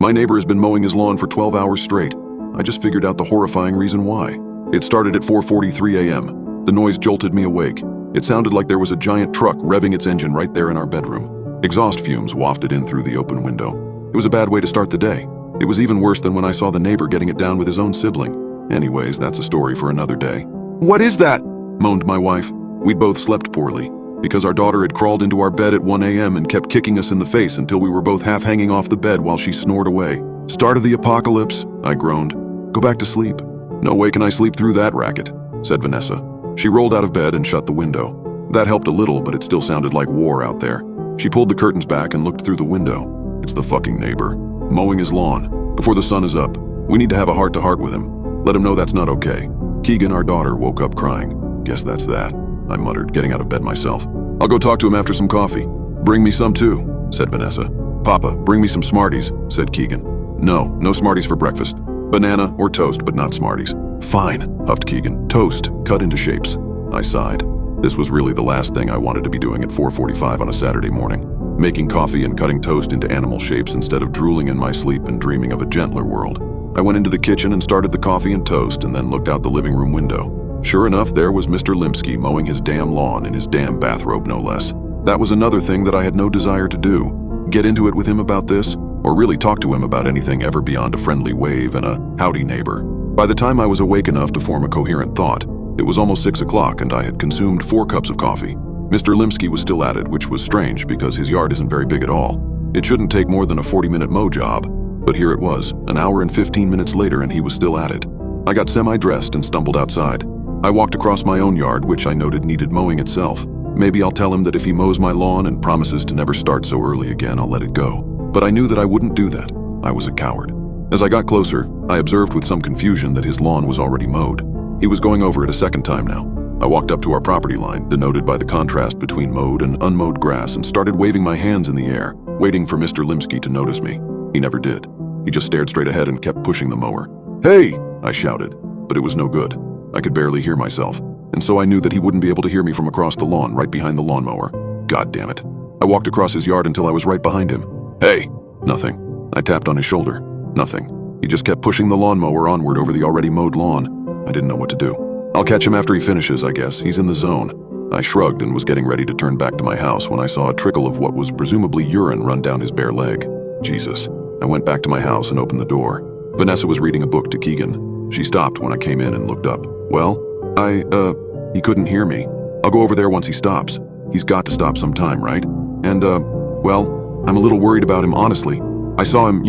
My neighbor has been mowing his lawn for 12 hours straight. I just figured out the horrifying reason why. It started at 4:43 a.m. The noise jolted me awake. It sounded like there was a giant truck revving its engine right there in our bedroom. Exhaust fumes wafted in through the open window. It was a bad way to start the day. It was even worse than when I saw the neighbor getting it down with his own sibling. Anyways, that's a story for another day. "What is that?" moaned my wife. We'd both slept poorly, because our daughter had crawled into our bed at 1 a.m. and kept kicking us in the face until we were both half hanging off the bed while she snored away. "Start of the apocalypse," I groaned. "Go back to sleep." "No way can I sleep through that racket," said Vanessa. She rolled out of bed and shut the window. That helped a little, but it still sounded like war out there. She pulled the curtains back and looked through the window. "It's the fucking neighbor, mowing his lawn. Before the sun is up. We need to have a heart-to-heart with him. Let him know that's not okay." Keegan, our daughter, woke up crying. "Guess that's that," I muttered, getting out of bed myself. "I'll go talk to him after some coffee." "Bring me some too," said Vanessa. "Papa, bring me some Smarties," said Keegan. No Smarties for breakfast. Banana or toast, but not Smarties." "Fine," huffed Keegan. "Toast, cut into shapes." I sighed. This was really the last thing I wanted to be doing at 4:45 on a Saturday morning. Making coffee and cutting toast into animal shapes instead of drooling in my sleep and dreaming of a gentler world. I went into the kitchen and started the coffee and toast and then looked out the living room window. Sure enough, there was Mr. Limsky mowing his damn lawn in his damn bathrobe, no less. That was another thing that I had no desire to do. Get into it with him about this, or really talk to him about anything ever beyond a friendly wave and a howdy neighbor. By the time I was awake enough to form a coherent thought, it was almost 6 o'clock and I had consumed 4 cups of coffee. Mr. Limsky was still at it, which was strange because his yard isn't very big at all. It shouldn't take more than a 40-minute mow job. But here it was, an hour and 15 minutes later, and he was still at it. I got semi-dressed and stumbled outside. I walked across my own yard, which I noted needed mowing itself. Maybe I'll tell him that if he mows my lawn and promises to never start so early again, I'll let it go. But I knew that I wouldn't do that. I was a coward. As I got closer, I observed with some confusion that his lawn was already mowed. He was going over it a second time now. I walked up to our property line, denoted by the contrast between mowed and unmowed grass, and started waving my hands in the air, waiting for Mr. Limsky to notice me. He never did. He just stared straight ahead and kept pushing the mower. "Hey!" I shouted, but it was no good. I could barely hear myself, and so I knew that he wouldn't be able to hear me from across the lawn right behind the lawnmower. God damn it. I walked across his yard until I was right behind him. "Hey!" Nothing. I tapped on his shoulder. Nothing. He just kept pushing the lawnmower onward over the already mowed lawn. I didn't know what to do. "I'll catch him after he finishes, I guess. He's in the zone." I shrugged and was getting ready to turn back to my house when I saw a trickle of what was presumably urine run down his bare leg. Jesus. I went back to my house and opened the door. Vanessa was reading a book to Keegan. She stopped when I came in and looked up. "Well, he couldn't hear me. I'll go over there once he stops. He's got to stop sometime, right? And, well, I'm a little worried about him, honestly. I saw him,